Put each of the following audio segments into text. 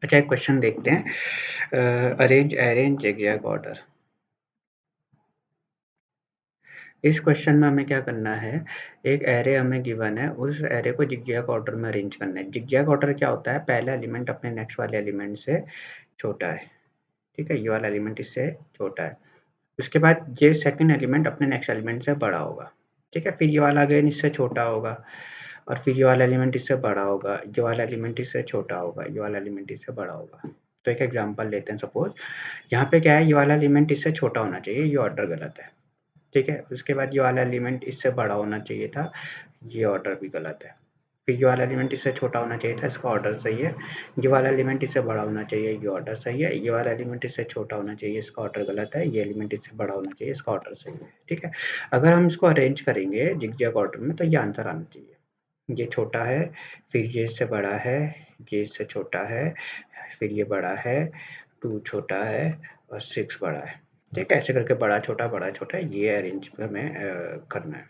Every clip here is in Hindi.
अच्छा, एक क्वेश्चन देखते हैं। Arrange arrange zigzag order. इस क्वेश्चन में हमें क्या करना है, एक एरे हमें गिवन है, उस एरे को ज़िगज़ैग ऑर्डर में अरेंज करना है। ज़िगज़ैग ऑर्डर क्या होता है, पहला एलिमेंट अपने नेक्स्ट वाले एलिमेंट से छोटा है, ठीक है? ये वाला एलिमेंट इससे छोटा है। उसके बाद ये सेकंड एलिमेंट अपने नेक्स्ट एलिमेंट से बड़ा होगा, ठीक है? फिर ये वाला अगेन इससे छोटा होगा और फिर ये वाला एलिमेंट इससे बड़ा होगा, ये वाला एलिमेंट इससे छोटा होगा, ये वाला एलिमेंट इससे बड़ा होगा। तो एक एग्ज़ाम्पल लेते हैं सपोज़, यहाँ पे क्या है, ये वाला एलिमेंट इससे छोटा होना चाहिए, ये ऑर्डर गलत है, ठीक है? उसके बाद ये वाला एलिमेंट इससे बड़ा होना चाहिए था, ये ऑर्डर भी गलत है। फिर ये वाला एलिमेंट इससे छोटा होना चाहिए था, इसका ऑर्डर सही है। ये वाला एलिमेंट इससे बड़ा होना चाहिए, ये ऑर्डर सही है। ये वाला एलिमेंट इससे छोटा होना चाहिए, इसका ऑर्डर गलत है। ये एलिमेंट इससे बड़ा होना चाहिए, इसका ऑर्डर सही है, ठीक है? अगर हम इसको अरेंज करेंगे ज़िगज़ैग ऑर्डर में तो ये आंसर आना चाहिए। ये छोटा है, फिर ये इससे बड़ा है, ये इससे छोटा है, फिर ये बड़ा है, 2 छोटा है और 6 बड़ा है, ठीक है? ऐसे करके बड़ा छोटा ये अरेंज हमें करना है।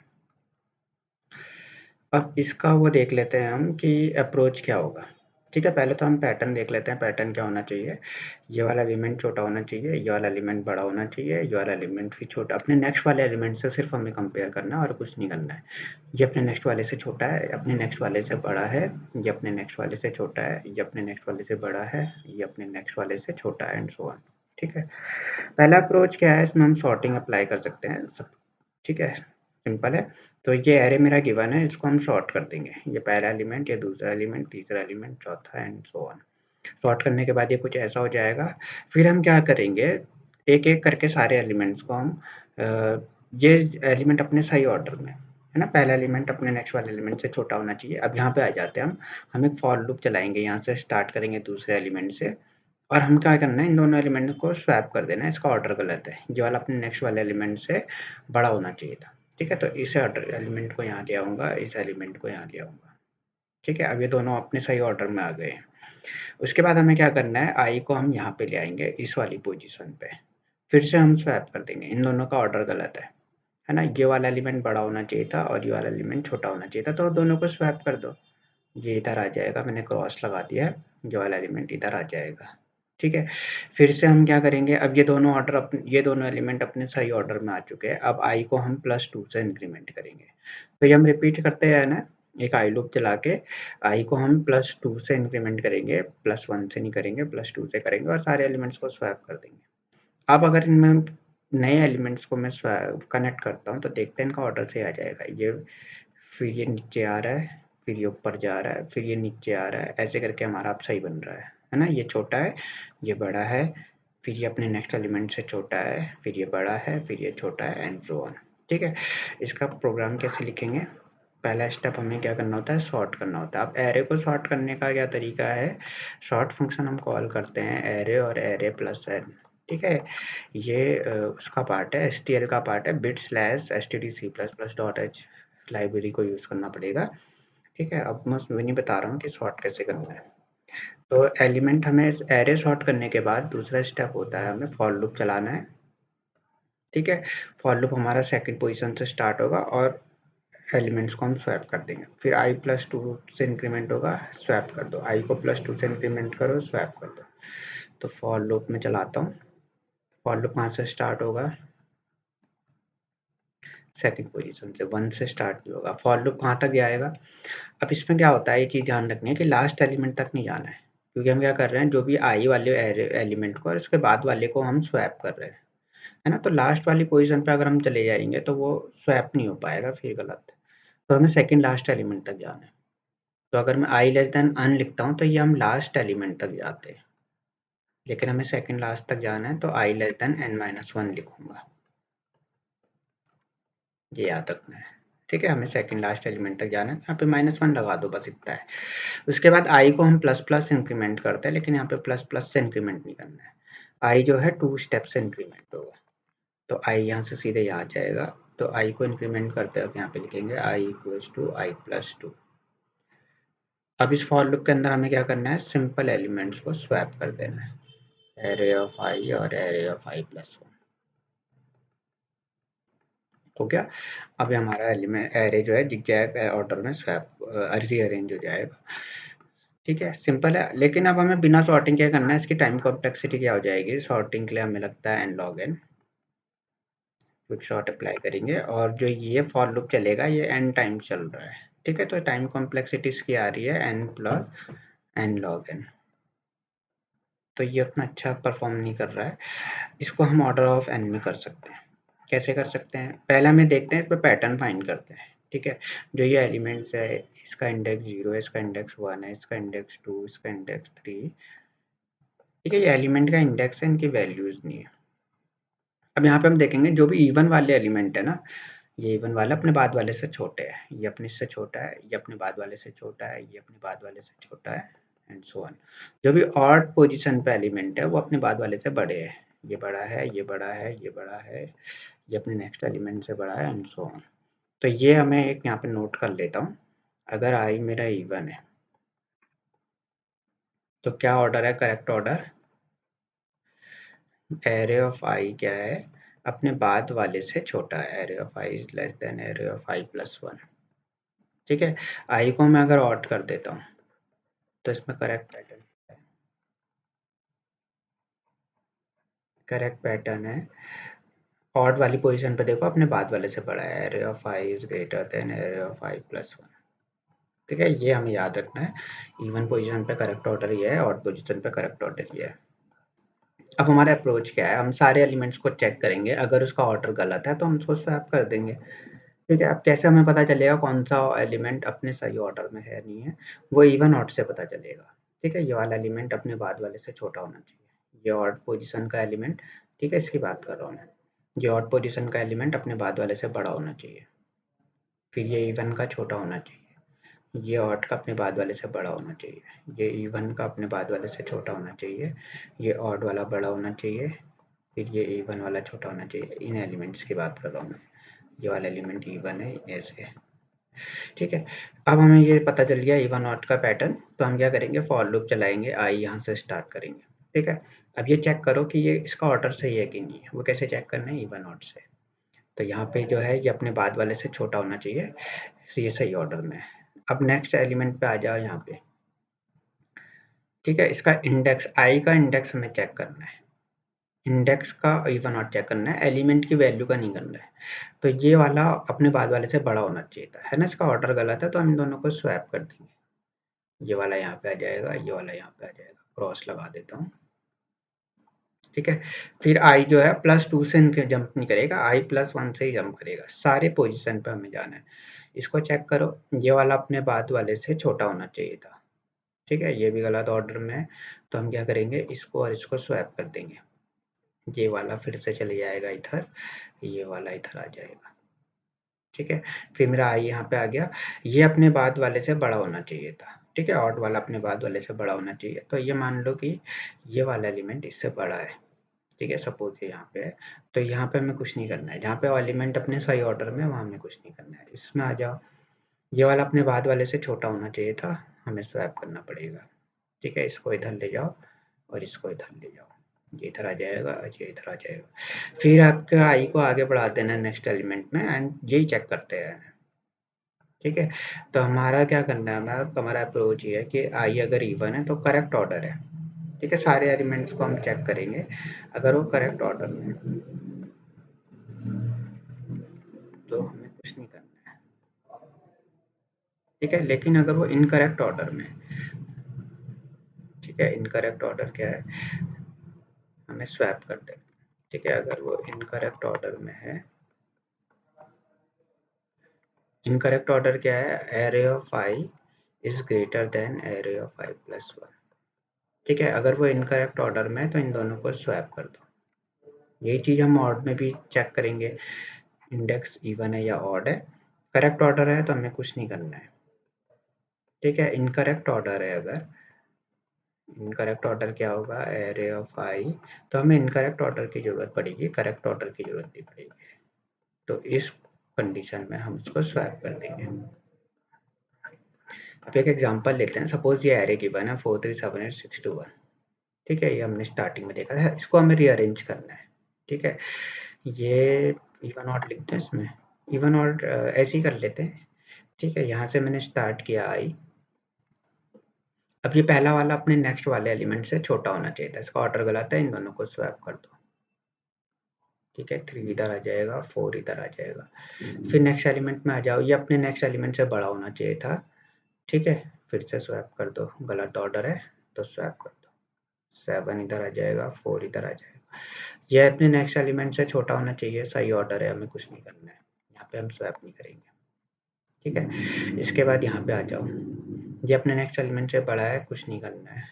अब इसका वो देख लेते हैं हम कि अप्रोच क्या होगा, ठीक है? पहले तो हम पैटर्न देख लेते हैं, पैटर्न क्या होना चाहिए। ये वाला एलिमेंट छोटा होना चाहिए, ये वाला एलिमेंट बड़ा होना चाहिए, ये वाला एलिमेंट भी छोटा, अपने नेक्स्ट वाले एलिमेंट से सिर्फ हमें कंपेयर करना है और कुछ नहीं करना है। ये अपने नेक्स्ट वाले से छोटा है, अपने नेक्स्ट वाले से बड़ा है, ये अपने नेक्स्ट वाले से छोटा है, ये अपने नेक्स्ट वाले से बड़ा है, ये अपने नेक्स्ट वाले से छोटा है एंड सो ऑन, ठीक है? पहला अप्रोच क्या है, इसमें हम सॉर्टिंग अप्लाई कर सकते हैं सब, ठीक है? सिंपल है। तो ये एरे मेरा गिवन है, इसको हम सॉर्ट कर देंगे। ये पहला एलिमेंट, ये दूसरा एलिमेंट, तीसरा एलिमेंट, चौथा एंड सो ऑन। सॉर्ट करने के बाद ये कुछ ऐसा हो जाएगा। फिर हम क्या करेंगे, एक-एक करके सारे एलिमेंट्स को हम ये एलिमेंट अपने सही ऑर्डर में, है ना? पहला एलिमेंट अपने नेक्स्ट वाले एलिमेंट से छोटा होना चाहिए। अब यहाँ पे आ जाते हैं हम एक फॉर लूप चलाएँगे, यहाँ से स्टार्ट करेंगे दूसरे एलिमेंट से और हम क्या करना है, इन दोनों एलिमेंट को स्वैप कर देना है, इसका ऑर्डर गलत है। ये वाला अपने नेक्स्ट वाले एलिमेंट से बड़ा होना चाहिए था, ठीक है? तो इस ऑर्डर एलिमेंट को यहाँ ले आऊँगा, इस एलिमेंट को यहाँ ले आऊँगा, ठीक है? अब ये दोनों अपने सही ऑर्डर में आ गए हैं। उसके बाद हमें क्या करना है, i को हम यहाँ पे ले आएँगे, इस वाली पोज़ीशन पे। फिर से हम स्वैप कर देंगे, इन दोनों का ऑर्डर गलत है ना? ये वाला एलिमेंट बड़ा होना चाहिए था और ये वाला एलिमेंट छोटा होना चाहिए था, तो दोनों को स्वैप कर दो। ये इधर आ जाएगा, मैंने क्रॉस लगा दिया है, ये वाला एलिमेंट इधर आ जाएगा, ठीक है? फिर से हम क्या करेंगे, अब ये दोनों एलिमेंट अपने सही ऑर्डर में आ चुके हैं, अब i को हम +2 से इंक्रीमेंट करेंगे। तो ये हम रिपीट करते रहना, एक i लूप चला के i को हम +2 से इंक्रीमेंट करेंगे, +1 से नहीं करेंगे, +2 से करेंगे और सारे एलिमेंट्स को स्वैप कर देंगे। अब अगर इनमें नए एलिमेंट्स को मैं कनेक्ट करता हूँ, तो देखते हैं इनका ऑर्डर सही आ जाएगा। ये फिर ये नीचे आ रहा है, फिर ये ऊपर जा रहा है, फिर ये नीचे आ रहा है, ऐसे करके हमारा अब सही बन रहा है ना? ये छोटा है, ये बड़ा है, फिर ये अपने नेक्स्ट एलिमेंट से छोटा है, फिर ये बड़ा है, फिर ये छोटा है एंड सो ऑन, ठीक है? इसका प्रोग्राम कैसे लिखेंगे? पहला स्टेप हमें क्या करना होता है, सॉर्ट करना होता है। अब एरे को सॉर्ट करने का क्या तरीका है, सॉर्ट फंक्शन हम कॉल करते हैं एरे और एरे प्लस एन, ठीक है? ये उसका पार्ट है, एसटीएल का पार्ट है, bit/stdc++ लाइब्रेरी को यूज़ करना पड़ेगा, ठीक है? अब मैं उसमें नहीं बता रहा हूँ कि सॉर्ट कैसे करना है। तो एलिमेंट हमें एरे सॉर्ट करने के बाद दूसरा स्टेप होता है, हमें फॉर लूप चलाना है, ठीक है? फॉर लूप हमारा सेकंड पोजीशन से स्टार्ट होगा और एलिमेंट्स को हम स्वैप कर देंगे। फिर i+2 से इंक्रीमेंट होगा, स्वैप कर दो, i को +2 से इंक्रीमेंट करो, स्वैप कर दो। तो फॉर लूप में चलाता हूँ, फॉर लूप कहाँ से स्टार्ट होगा, सेकंड पोजीशन से, 1 से स्टार्ट नहीं होगा। फॉर लूप कहाँ तक जाएगा, अब इसमें क्या होता है, ये चीज़ ध्यान रखनी है कि लास्ट एलिमेंट तक नहीं जाना है, क्योंकि हम क्या कर रहे हैं, जो भी आई वाले एलिमेंट को और उसके बाद वाले को हम स्वैप कर रहे हैं, है ना? तो लास्ट वाली पोजीशन पे अगर हम चले जाएँगे तो वो स्वैप नहीं हो पाएगा, फिर गलत है। तो हमें सेकंड लास्ट एलिमेंट तक जाना है। तो अगर मैं i लेस देन अन लिखता हूँ तो ये हम लास्ट एलिमेंट तक जाते हैं, लेकिन हमें सेकंड लास्ट तक जाना है तो i लेस देन n-1 लिखूँगा। ये याद रखना है, ठीक है? हमें सेकंड लास्ट एलिमेंट तक जाना है, यहाँ पे -1 लगा दो, बस इतना है। उसके बाद i को हम प्लस-प्लस इंक्रीमेंट करते हैं, लेकिन यहाँ पे प्लस-प्लस से इंक्रीमेंट नहीं करना है। i जो है 2 स्टेप से इंक्रीमेंट होगा, तो i यहाँ से सीधे यहाँ आ जाएगा, तो i को इंक्रीमेंट करते वक़्त यहाँ पे लिखेंगे i = i+2। अब इस फॉर लूप के अंदर हमें क्या करना है, सिंपल एलिमेंट्स को स्वैप कर देना है, array of i और array of i+1 हो गया। अब ये हमारा एलिमेंट एरे जो है ज़िगज़ैग ऑर्डर में स्वैप रीअरेंज हो जाएगा। ठीक है, सिंपल है। लेकिन अब हमें बिना सॉर्टिंग क्या करना है, इसकी टाइम कॉम्प्लेक्सिटी क्या हो जाएगी, सॉर्टिंग के लिए हमें लगता है n log n, quick sort apply करेंगे और जो ये फॉर लूप चलेगा ये n टाइम चल रहा है। ठीक है, तो टाइम कॉम्प्लेक्सिटी इसकी आ रही है n plus n log n। तो ये उतना अच्छा परफॉर्म नहीं कर रहा है, इसको हम ऑर्डर ऑफ n में कर सकते हैं। कैसे कर सकते हैं, पहले हमें देखते हैं, इस पर पैटर्न फाइंड करते हैं। ठीक है, जो ये एलिमेंट्स है, इसका इंडेक्स 0 है, इसका इंडेक्स 1 है, इसका इंडेक्स 2, इसका इंडेक्स 3। ठीक है, ये एलिमेंट का इंडेक्स है, इनकी वैल्यूज नहीं है। अब यहाँ पे हम देखेंगे जो भी इवन वाले एलिमेंट है ना, ये इवन वाला अपने बाद वाले से छोटे है, ये अपने से छोटा है, ये अपने बाद वाले से छोटा है, ये अपने बाद वाले से छोटा है, एंड सो ऑन। जो भी ऑड पोजीशन पे एलिमेंट है वो अपने बाद वाले से बड़े है, ये बड़ा है, ये बड़ा है, ये बड़ा है, ये अपने नेक्स्ट एलिमेंट से बड़ा है, एंड सो ऑन। तो ये हमें एक यहाँ पे नोट कर लेता हूँ, अगर आई मेरा इवन है तो क्या ऑर्डर है, करेक्ट ऑर्डर, एरे ऑफ आई क्या है, अपने बाद वाले से छोटा है, array of I is less than array of I plus 1। ठीक है, आई को मैं अगर ऑड कर देता हूँ तो इसमें करेक्ट पैटर्न है, ऑड वाली पोजीशन पे देखो अपने बाद वाले से बड़ा है, array of I is greater than array of I plus 1। ठीक है, ये हमें याद रखना है, इवन पोजीशन पे करेक्ट ऑर्डर ये है, ऑड पोजीशन पे करेक्ट ऑर्डर ये है। अब हमारा अप्रोच क्या है, हम सारे एलिमेंट्स को चेक करेंगे, अगर उसका ऑर्डर गलत है तो हम उसको स्वैप कर देंगे। ठीक है, अब कैसे हमें पता चलेगा कौन सा एलिमेंट अपने सही ऑर्डर में है नहीं है, वो इवन ऑड से पता चलेगा। ठीक है, ये वाला एलिमेंट अपने बाद वाले से छोटा होना चाहिए, ये ऑड पोजीशन का एलिमेंट, ठीक है इसकी बात कर रहा हूँ मैं, ये ऑड पोजीशन का एलिमेंट अपने बाद वाले से बड़ा होना चाहिए, फिर ये इवन का छोटा होना चाहिए, ये ऑड का अपने बाद वाले से बड़ा होना चाहिए, ये इवन का अपने बाद वाले से छोटा होना चाहिए, ये ऑड वाला बड़ा होना चाहिए, फिर ये इवन वाला छोटा होना चाहिए। इन एलिमेंट्स की बात कर रहा हूँ मैं, ये वाला एलिमेंट इवन है ऐसे। ठीक है, अब हमें ये पता चल गया इवन ऑड का पैटर्न, तो हम क्या करेंगे, फॉर लूप चलाएंगे, आई यहाँ से स्टार्ट करेंगे। ठीक है, अब ये चेक करो कि ये इसका ऑर्डर सही है कि नहीं है, वो कैसे चेक करना है, इवन ऑड से। तो यहाँ पे जो है ये अपने बाद वाले से छोटा होना चाहिए, तो ये सही ऑर्डर में है। अब नेक्स्ट एलिमेंट पे आ जाओ यहाँ पे। ठीक है, इसका इंडेक्स, आई का इंडेक्स हमें चेक करना है, इंडेक्स का इवन ऑड चेक करना है, एलिमेंट की वैल्यू का नहीं करना है। तो ये वाला अपने बाद वाले से बड़ा होना चाहिए था, है ना, इसका ऑर्डर गलत है तो हम इन दोनों को स्वैप कर देंगे, ये वाला यहाँ पे आ जाएगा, ये वाला यहाँ पे आ जाएगा, क्रॉस लगा देता हूँ। ठीक है, फिर आई जो है +2 से जंप नहीं करेगा, आई +1 से ही जंप करेगा, सारे पोजीशन पे हमें जाना है। इसको चेक करो, ये वाला अपने बाद वाले से छोटा होना चाहिए था। ठीक है, ये भी गलत ऑर्डर में है, तो हम क्या करेंगे, इसको और इसको स्वैप कर देंगे, ये वाला फिर से चले जाएगा इधर, ये वाला इधर आ जाएगा। ठीक है, फिर मेरा आई यहाँ पे आ गया, ये अपने बाद वाले से बड़ा होना चाहिए था। ठीक है, ऑड वाला अपने बाद वाले से बड़ा होना चाहिए, तो ये मान लो कि ये वाला एलिमेंट इससे बड़ा है। ठीक है, सपोज ये यहाँ पे है, तो यहाँ पे हमें कुछ नहीं करना है, जहाँ पे एलिमेंट अपने सही ऑर्डर में, वहाँ हमें कुछ नहीं करना है। इसमें आ जाओ, ये वाला अपने बाद वाले से छोटा होना चाहिए था, हमें स्वैप करना पड़ेगा। ठीक है, इसको इधर ले जाओ और इसको इधर ले जाओ, ये इधर आ जाएगा, ये इधर आ जाएगा। फिर आपके आई को आगे बढ़ा देना है नेक्स्ट एलिमेंट में, एंड यही चेक करते हैं। ठीक है, तो हमारा क्या करना है, हमारा अप्रोच ये है कि आई अगर इवन है तो करेक्ट ऑर्डर है। ठीक है, सारे एलिमेंट्स को हम चेक करेंगे, अगर वो करेक्ट ऑर्डर में है तो हमें कुछ नहीं करना है। ठीक है, लेकिन अगर वो इनकरेक्ट ऑर्डर में है, ठीक है, इनकरेक्ट ऑर्डर क्या है, हमें स्वैप कर दे। ठीक है, अगर वो इनकरेक्ट ऑर्डर में है, इनकरेक्ट ऑर्डर क्या है, array of I is greater than array of I plus 1। ठीक है, अगर वो इनकरेक्ट ऑर्डर में है तो इन दोनों को स्वैप कर दो। यही चीज़ हम ऑड में भी चेक करेंगे, इंडेक्स इवन है या ऑड है, करेक्ट ऑर्डर है तो हमें कुछ नहीं करना है। ठीक है, इनकरेक्ट ऑर्डर है, अगर इनकरेक्ट ऑर्डर क्या होगा, एरे ऑफ आई, तो हमें इनकरेक्ट ऑर्डर की ज़रूरत पड़ेगी, करेक्ट ऑर्डर की ज़रूरत नहीं पड़ेगी। तो इस कंडीशन में हम इसको स्वैप कर देंगे। अब एक एग्जांपल लेते हैं, सपोज ये एरे गिवन है 4378621। ठीक है, ये हमने स्टार्टिंग में देखा है, इसको हमें रीअरेंज करना है। ठीक है, ये इवन ऑड लिखते हैं, इसमें इवन ऑड ऐसे ही कर लेते हैं। ठीक है, यहाँ से मैंने स्टार्ट किया आई, अब ये पहला वाला अपने नेक्स्ट वाले एलिमेंट से छोटा होना चाहिए था, इसका ऑर्डर गलत है, इन दोनों को स्वैप कर दो। ठीक है, 3 इधर आ जाएगा, 4 इधर आ जाएगा। फिर नेक्स्ट एलिमेंट में आ जाओ, ये अपने नेक्स्ट एलिमेंट से बड़ा होना चाहिए था। ठीक है, फिर से स्वैप कर दो, गलत ऑर्डर है तो स्वैप कर दो। 7 इधर आ जाएगा, 4 इधर आ जाएगा। ये अपने नेक्स्ट एलिमेंट से छोटा होना चाहिए, सही ऑर्डर है, हमें कुछ नहीं करना है, यहाँ पे हम स्वैप नहीं करेंगे। ठीक है, इसके बाद यहाँ पे आ जाओ, ये अपने नेक्स्ट एलिमेंट से बड़ा है, कुछ नहीं करना है,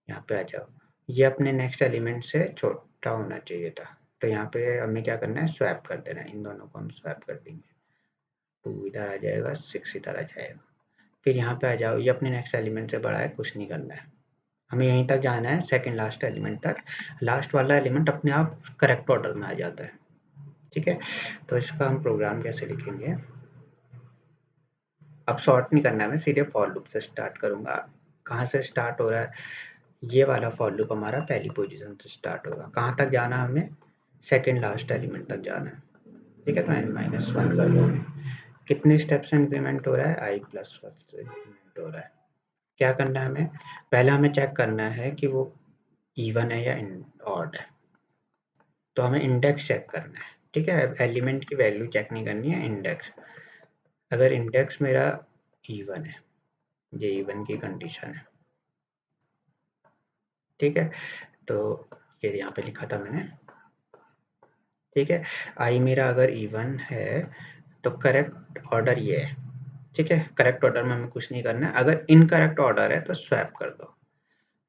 यहाँ पे आ जाओ, ये अपने नेक्स्ट एलिमेंट से छोटा होना चाहिए था, तो यहाँ पे हमें क्या करना है, स्वैप कर देना है, इन दोनों को हम स्वैप कर देंगे। 2 इधर आ जाएगा, 6 इधर आ जाएगा। फिर यहाँ पे आ जाओ, ये अपने नेक्स्ट एलिमेंट से बड़ा है, कुछ नहीं करना है, हमें यहीं तक जाना है, सेकंड लास्ट एलिमेंट तक। लास्ट वाला एलिमेंट अपने आप करेक्ट ऑर्डर में आ जाता है। ठीक है, तो इसका हम प्रोग्राम कैसे लिखेंगे, अब सॉर्ट नहीं करना है, मैं सीधे फॉर लूप से स्टार्ट करूँगा। कहाँ से स्टार्ट हो रहा है, ये वाला फॉर लूप हमारा पहली पोजीशन से स्टार्ट होगा। कहाँ तक जाना है हमें, सेकंड लास्ट एलिमेंट तक जाना है। ठीक है, तो n-1 कर लो। कितने स्टेप से इंक्रीमेंट हो रहा है, i+1 से इंक्रीमेंट हो रहा है। क्या करना है हमें, पहले हमें चेक करना है कि वो इवन है या ऑड है, तो हमें इंडेक्स चेक करना है। ठीक है, एलिमेंट की वैल्यू चेक नहीं करनी है, इंडेक्स। अगर इंडेक्स मेरा इवन है, ये इवन की कंडीशन है। ठीक है, तो ये यहाँ पे लिखा था मैंने। ठीक है, आई मेरा अगर इवन है तो करेक्ट ऑर्डर ये है। ठीक है, करेक्ट ऑर्डर में हमें कुछ नहीं करना है, अगर इनकरेक्ट ऑर्डर है तो स्वैप कर दो।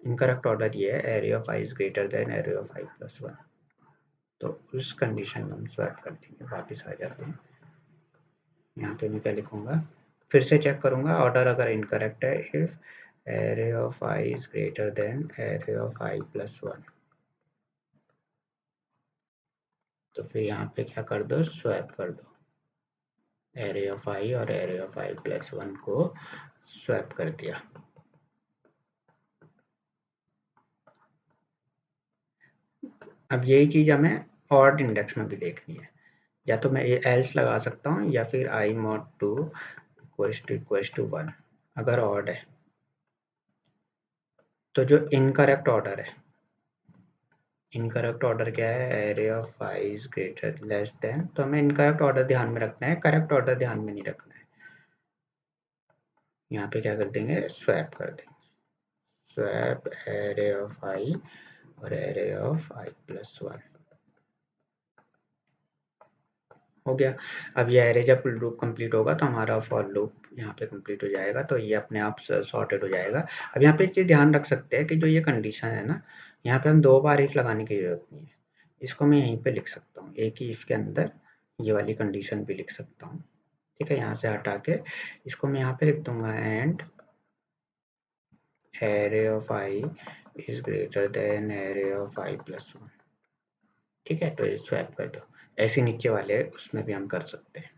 इनकरेक्ट ऑर्डर ये है, array of I is greater than array of i+1, तो उस कंडीशन में हम स्वैप कर देंगे। वापस आ जाते हैं, यहाँ पे मैं क्या लिखूंगा, फिर से चेक करूंगा ऑर्डर अगर इनकरेक्ट है, if array of I is greater than array of i+1, तो फिर यहाँ पे क्या कर दो, स्वैप कर दो, एरे ऑफ आई और एरे ऑफ i+1 को स्वैप कर दिया। अब यही चीज़ हमें ऑड इंडेक्स में भी देखनी है, या तो मैं ये एल्स लगा सकता हूँ या फिर i mod 2 इक्वल्स टू 1 अगर ऑड है। तो जो इनकरेक्ट ऑर्डर है, इनकरेक्ट ऑर्डर क्या है, array of I is greater less than, तो हमें इनकरेक्ट ऑर्डर ध्यान में रखना है, करेक्ट ऑर्डर ध्यान में नहीं रखना है। यहाँ पे क्या कर देंगे, स्वैप कर देंगे, स्वैप एरे ऑफ आई और एरे ऑफ i+1 हो गया। अब ये एरे जब लूप कंप्लीट होगा तो हमारा फॉर लूप यहाँ पे कंप्लीट हो जाएगा, तो ये अपने आप सॉर्टेड हो जाएगा। अब यहाँ पे एक चीज़ ध्यान रख सकते हैं कि जो ये कंडीशन है ना, यहाँ पे हम 2 बार इफ लगाने की जरूरत नहीं है, इसको मैं यहीं पे लिख सकता हूँ, एक ही इफ के अंदर ये वाली कंडीशन भी लिख सकता हूँ। ठीक है, यहाँ से हटा के इसको मैं यहाँ पे लिख दूंगा, and array of I is greater than array of i+1। ठीक है, तो ये स्वैप कर दो, ऐसे नीचे वाले उसमें भी हम कर सकते हैं।